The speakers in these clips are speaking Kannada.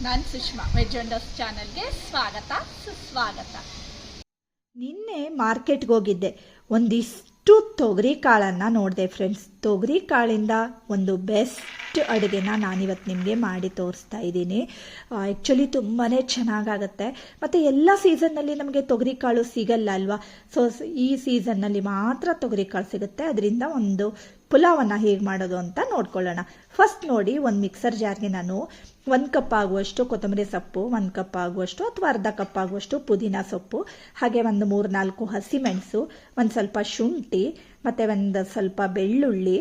ನಾನು ಸುಷ್ಮಾ ವೆಜ್ ವಂಡರ್ಸ್ ಚಾನಲ್ಗೆ ಸ್ವಾಗತ ಸುಸ್ವಾಗತ. ನಿನ್ನೆ ಮಾರ್ಕೆಟ್ಗೆ ಹೋಗಿದ್ದೆ, ಒಂದಿಷ್ಟು ತೊಗರಿ ಕಾಳನ್ನು ನೋಡಿದೆ ಫ್ರೆಂಡ್ಸ್. ತೊಗರಿ ಕಾಳಿಂದ ಒಂದು ಬೆಸ್ಟ್ ಅಡುಗೆನ ನಾನಿವತ್ತು ನಿಮಗೆ ಮಾಡಿ ತೋರಿಸ್ತಾ ಇದ್ದೀನಿ. ಆ್ಯಕ್ಚುಲಿ ತುಂಬಾ ಚೆನ್ನಾಗಾಗತ್ತೆ. ಮತ್ತು ಎಲ್ಲ ಸೀಸನ್ನಲ್ಲಿ ನಮಗೆ ತೊಗರಿ ಕಾಳು ಸಿಗಲ್ಲ ಅಲ್ವಾ. ಸೊ ಈ ಸೀಸನ್ನಲ್ಲಿ ಮಾತ್ರ ತೊಗರಿ ಕಾಳು ಸಿಗುತ್ತೆ. ಅದರಿಂದ ಒಂದು ಪುಲಾವನ್ನು ಹೇಗೆ ಮಾಡೋದು ಅಂತ ನೋಡ್ಕೊಳ್ಳೋಣ. ಫಸ್ಟ್ ನೋಡಿ, ಒಂದು ಮಿಕ್ಸರ್ ಜಾರ್ಗೆ ನಾನು 1 ಕಪ್ ಆಗುವಷ್ಟು ಕೊತ್ತಂಬರಿ ಸೊಪ್ಪು, 1 ಕಪ್ ಆಗುವಷ್ಟು ಅಥವಾ ಅರ್ಧ ಕಪ್ ಆಗುವಷ್ಟು ಪುದೀನ ಸೊಪ್ಪು, ಹಾಗೆ ಒಂದು 3-4 ಹಸಿಮೆಣಸು, ಒಂದು ಸ್ವಲ್ಪ ಶುಂಠಿ, ಮತ್ತು ಒಂದು ಸ್ವಲ್ಪ ಬೆಳ್ಳುಳ್ಳಿ,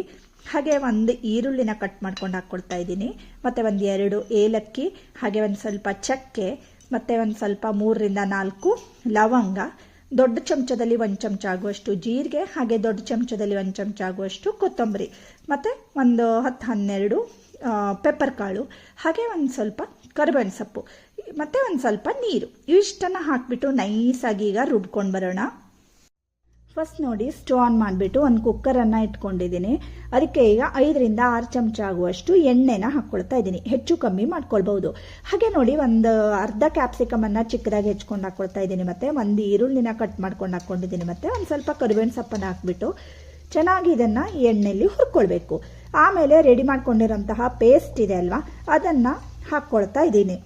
ಹಾಗೆ ಒಂದು ಈರುಳ್ಳಿನ ಕಟ್ ಮಾಡ್ಕೊಂಡು ಹಾಕ್ಕೊಳ್ತಾ ಇದ್ದೀನಿ, ಮತ್ತು ಒಂದು 2 ಏಲಕ್ಕಿ, ಹಾಗೆ ಒಂದು ಸ್ವಲ್ಪ ಚಕ್ಕೆ, ಮತ್ತು ಒಂದು ಸ್ವಲ್ಪ 3-4 ಲವಂಗ, ದೊಡ್ಡ ಚಮಚದಲ್ಲಿ 1 ಚಮಚ ಆಗುವಷ್ಟು ಜೀರಿಗೆ, ಹಾಗೆ ದೊಡ್ಡ ಚಮಚದಲ್ಲಿ 1 ಚಮಚ ಆಗುವಷ್ಟು ಕೊತ್ತಂಬರಿ, ಮತ್ತು ಒಂದು 10-12 ಪೆಪ್ಪರ್ ಕಾಳು, ಹಾಗೆ ಒಂದು ಸ್ವಲ್ಪ ಕರಿಬೇವಿನ ಸೊಪ್ಪು, ಮತ್ತು ಒಂದು ಸ್ವಲ್ಪ ನೀರು. ಇಷ್ಟನ್ನು ಹಾಕಿಬಿಟ್ಟು ನೈಸಾಗಿ ಈಗ ರುಬ್ಕೊಂಡು ಬರೋಣ. ಫಸ್ಟ್ ನೋಡಿ, ಸ್ಟವ್ ಆನ್ ಮಾಡಿಬಿಟ್ಟು ಒಂದು ಕುಕ್ಕರನ್ನು ಇಟ್ಕೊಂಡಿದ್ದೀನಿ. ಅದಕ್ಕೆ ಈಗ 5-6 ಚಮಚ ಆಗುವಷ್ಟು ಎಣ್ಣೆನ ಹಾಕ್ಕೊಳ್ತಾ ಇದ್ದೀನಿ. ಹೆಚ್ಚು ಕಮ್ಮಿ ಮಾಡ್ಕೊಳ್ಬಹುದು. ಹಾಗೆ ನೋಡಿ, ಒಂದು ಅರ್ಧ ಕ್ಯಾಪ್ಸಿಕಮನ್ನು ಚಿಕ್ಕದಾಗಿ ಹೆಚ್ಕೊಂಡು ಹಾಕ್ಕೊಳ್ತಾ ಇದ್ದೀನಿ, ಮತ್ತು ಒಂದು ಈರುಳ್ಳಿನ ಕಟ್ ಮಾಡ್ಕೊಂಡು ಹಾಕ್ಕೊಂಡಿದ್ದೀನಿ, ಮತ್ತು ಒಂದು ಸ್ವಲ್ಪ ಕರಿಬೇವಿನ ಸೊಪ್ಪನ್ನು ಹಾಕ್ಬಿಟ್ಟು ಚೆನ್ನಾಗಿ ಇದನ್ನು ಎಣ್ಣೆಯಲ್ಲಿ ಹುರ್ಕೊಳ್ಬೇಕು. ಆಮೇಲೆ ರೆಡಿ ಮಾಡ್ಕೊಂಡಿರೋಂತಹ ಪೇಸ್ಟ್ ಇದೆ ಅಲ್ವಾ, ಅದನ್ನು ಹಾಕ್ಕೊಳ್ತಾ ಇದ್ದೀನಿ.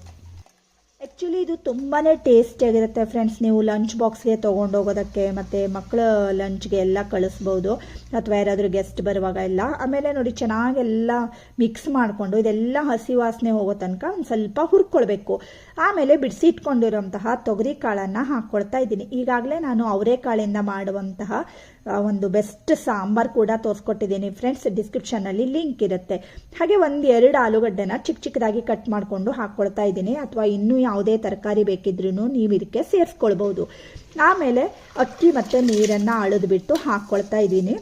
ಆ್ಯಕ್ಚುಲಿ ಇದು ತುಂಬಾ ಟೇಸ್ಟಿಯಾಗಿರುತ್ತೆ ಫ್ರೆಂಡ್ಸ್. ನೀವು ಲಂಚ್ ಬಾಕ್ಸ್ಗೆ ತೊಗೊಂಡೋಗೋದಕ್ಕೆ, ಮತ್ತು ಮಕ್ಕಳ ಲಂಚ್ಗೆ ಎಲ್ಲ ಕಳಿಸ್ಬೋದು, ಅಥವಾ ಯಾರಾದರೂ ಗೆಸ್ಟ್ ಬರುವಾಗ ಎಲ್ಲ. ಆಮೇಲೆ ನೋಡಿ, ಚೆನ್ನಾಗೆಲ್ಲ ಮಿಕ್ಸ್ ಮಾಡಿಕೊಂಡು ಇದೆಲ್ಲ ಹಸಿ ವಾಸನೆ ಹೋಗೋ ತನಕ ಒಂದು ಸ್ವಲ್ಪ ಹುರ್ಕೊಳ್ಬೇಕು. ಆಮೇಲೆ ಬಿಡಿಸಿ ಇಟ್ಕೊಂಡಿರೋಂತಹ ತೊಗರಿ ಕಾಳನ್ನು ಹಾಕ್ಕೊಳ್ತಾ ಇದ್ದೀನಿ. ಈಗಾಗಲೇ ನಾನು ಅವರೆಕಾಳಿಂದ ಮಾಡುವಂತಹ ಒಂದು ಬೆಸ್ಟ್ ಸಾಂಬಾರ್ ಕೂಡ ತೋರಿಸ್ಕೊಟ್ಟಿದ್ದೀನಿ ಫ್ರೆಂಡ್ಸ್. ಡಿಸ್ಕ್ರಿಪ್ಷನ್ನಲ್ಲಿ ಲಿಂಕ್ ಇರುತ್ತೆ. ಹಾಗೆ 1-2 ಆಲೂಗಡ್ಡೆನ ಚಿಕ್ಕದಾಗಿ ಕಟ್ ಮಾಡಿಕೊಂಡು ಹಾಕ್ಕೊಳ್ತಾ ಇದ್ದೀನಿ, ಅಥವಾ ಇನ್ನೂ ಯಾವುದೇ ತರಕಾರಿ ಬೇಕಿದ್ರೂ ನೀವು ಇದಕ್ಕೆ ಸೇರಿಸ್ಕೊಳ್ಬೋದು. ಆಮೇಲೆ ಅಕ್ಕಿ ಮತ್ತು ನೀರನ್ನು ಅಳೆದುಬಿಟ್ಟು ಹಾಕ್ಕೊಳ್ತಾ ಇದ್ದೀನಿ.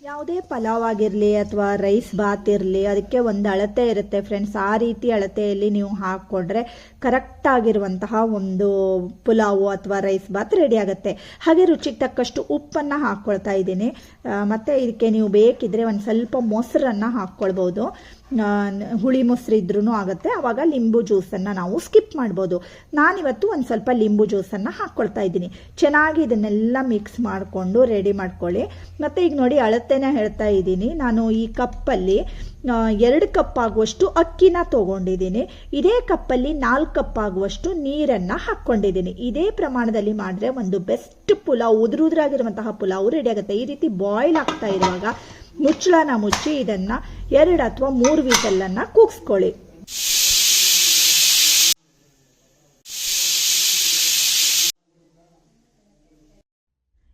ಯಾವುದೇ ಪಲಾವ್ ಆಗಿರಲಿ ಅಥವಾ ರೈಸ್ ಬಾತ್ ಇರಲಿ, ಅದಕ್ಕೆ ಒಂದು ಅಳತೆ ಇರುತ್ತೆ ಫ್ರೆಂಡ್ಸ್. ಆ ರೀತಿ ಅಳತೆಯಲ್ಲಿ ನೀವು ಹಾಕ್ಕೊಂಡ್ರೆ ಕರೆಕ್ಟ್ ಆಗಿರುವಂತಹ ಒಂದು ಪುಲಾವು ಅಥವಾ ರೈಸ್ ಬಾತ್ ರೆಡಿ ಆಗುತ್ತೆ. ಹಾಗೆ ರುಚಿಗೆ ತಕ್ಕಷ್ಟು ಉಪ್ಪನ್ನು ಹಾಕ್ಕೊಳ್ತಾ ಇದ್ದೀನಿ. ಮತ್ತು ಇದಕ್ಕೆ ನೀವು ಬೇಕಿದ್ರೆ ಒಂದು ಸ್ವಲ್ಪ ಮೊಸರನ್ನು ಹಾಕ್ಕೊಳ್ಬೋದು. ಹುಳಿ ಮೊಸರು ಇದ್ರೂ ಆಗುತ್ತೆ. ಆವಾಗ ಲಿಂಬು ಜ್ಯೂಸನ್ನು ನಾವು ಸ್ಕಿಪ್ ಮಾಡ್ಬೋದು. ನಾನಿವತ್ತು ಒಂದು ಸ್ವಲ್ಪ ಲಿಂಬು ಜ್ಯೂಸನ್ನು ಹಾಕ್ಕೊಳ್ತಾ ಇದ್ದೀನಿ. ಚೆನ್ನಾಗಿ ಇದನ್ನೆಲ್ಲ ಮಿಕ್ಸ್ ಮಾಡಿಕೊಂಡು ರೆಡಿ ಮಾಡ್ಕೊಳ್ಳಿ. ಮತ್ತು ಈಗ ನೋಡಿ, ಅಳತೆನ ಹೇಳ್ತಾ ಇದ್ದೀನಿ. ನಾನು ಈ ಕಪ್ಪಲ್ಲಿ 2 ಕಪ್ ಆಗುವಷ್ಟು ಅಕ್ಕಿನ ತೊಗೊಂಡಿದ್ದೀನಿ. ಇದೇ ಕಪ್ಪಲ್ಲಿ 4 ಕಪ್ ಆಗುವಷ್ಟು ನೀರನ್ನು ಹಾಕ್ಕೊಂಡಿದ್ದೀನಿ. ಇದೇ ಪ್ರಮಾಣದಲ್ಲಿ ಮಾಡಿದ್ರೆ ಒಂದು ಬೆಸ್ಟ್ ಪುಲಾವ್, ಉದುರುದ್ರಾಗಿರುವಂತಹ ಪುಲಾವ್ ರೆಡಿ ಆಗುತ್ತೆ. ಈ ರೀತಿ ಬಾಯ್ಲ್ ಆಗ್ತಾ ಇರುವಾಗ ಮುಚ್ಚಳನ ಮುಚ್ಚಿ ಇದನ್ನು 2 ಅಥವಾ 3 ವಿಸಲನ್ನು ಕೂಗಿಸ್ಕೊಳ್ಳಿ.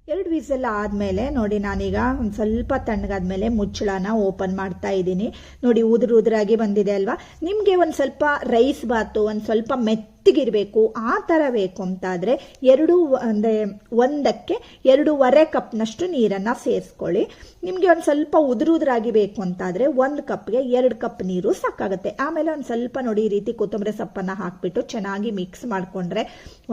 2 ವಿಸಲ್ ಆದಮೇಲೆ ನೋಡಿ, ನಾನೀಗ ಒಂದು ಸ್ವಲ್ಪ ತಣ್ಣಗಾದ್ಮೇಲೆ ಮುಚ್ಚಳನ ಓಪನ್ ಮಾಡ್ತಾ ಇದ್ದೀನಿ. ನೋಡಿ, ಉದುರಾಗಿ ಬಂದಿದೆ ಅಲ್ವಾ. ನಿಮಗೆ ಒಂದು ಸ್ವಲ್ಪ ರೈಸ್ ಬಾತು ಒಂದು ಸ್ವಲ್ಪ ಮೆತ್ತಗಿರಬೇಕು, ಆ ಥರ ಬೇಕು ಅಂತಾದರೆ 1ಕ್ಕೆ 2.5 ಕಪ್ನಷ್ಟು ನೀರನ್ನು ಸೇರಿಸ್ಕೊಳ್ಳಿ. ನಿಮಗೆ ಒಂದು ಸ್ವಲ್ಪ ಉದುರಾಗಿ ಬೇಕು ಅಂತಾದರೆ 1 ಕಪ್ಗೆ 2 ಕಪ್ ನೀರು ಸಾಕಾಗುತ್ತೆ. ಆಮೇಲೆ ಒಂದು ಸ್ವಲ್ಪ ನೋಡಿ, ಈ ರೀತಿ ಕೊತ್ತಂಬರಿ ಸೊಪ್ಪನ್ನು ಹಾಕಿಬಿಟ್ಟು ಚೆನ್ನಾಗಿ ಮಿಕ್ಸ್ ಮಾಡಿಕೊಂಡ್ರೆ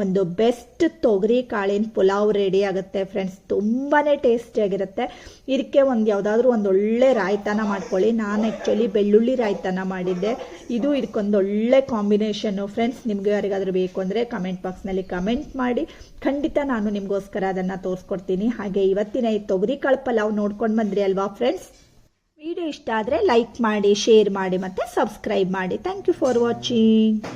ಒಂದು ಬೆಸ್ಟ್ ತೊಗರಿ ಕಾಳಿನ ಪುಲಾವ್ ರೆಡಿ ಆಗುತ್ತೆ ಫ್ರೆಂಡ್ಸ್. ತುಂಬಾ ಟೇಸ್ಟಿಯಾಗಿರುತ್ತೆ. ಇದಕ್ಕೆ ಯಾವುದಾದ್ರೂ ಒಂದು ಒಳ್ಳೆ ರಾಯ್ತಾನ ಮಾಡ್ಕೊಳ್ಳಿ. ನಾನು ಆ್ಯಕ್ಚುಲಿ ಬೆಳ್ಳುಳ್ಳಿ ರಾಯ್ತಾನ ಮಾಡಿದ್ದೆ. ಇದು ಇದಕ್ಕೊಂದು ಒಳ್ಳೆ ಕಾಂಬಿನೇಷನ್ನು ಫ್ರೆಂಡ್ಸ್. ನಿಮಗೆ ಯಾರಿಗಾದ್ರೂ ಬೇಕು ಅಂದರೆ ಕಮೆಂಟ್ ಬಾಕ್ಸ್ನಲ್ಲಿ ಕಮೆಂಟ್ ಮಾಡಿ, ಖಂಡಿತ ನಾನು ನಿಮಗೋಸ್ಕರ ಅದನ್ನು ತೋರಿಸ್ಕೊಡ್ತೀನಿ. ಹಾಗೆ ಇವತ್ತಿನ ಈ ತೊಗರಿ ಕಾಳು ಪಲಾವ್ ನೋಡ್ಕೊಂಡು ಬಂದ್ರಿ ಅಲ್ವಾ ಫ್ರೆಂಡ್ಸ್. ವಿಡಿಯೋ ಇಷ್ಟ ಆದರೆ ಲೈಕ್ ಮಾಡಿ, ಶೇರ್ ಮಾಡಿ, ಮತ್ತು ಸಬ್ಸ್ಕ್ರೈಬ್ ಮಾಡಿ. Thank you for watching.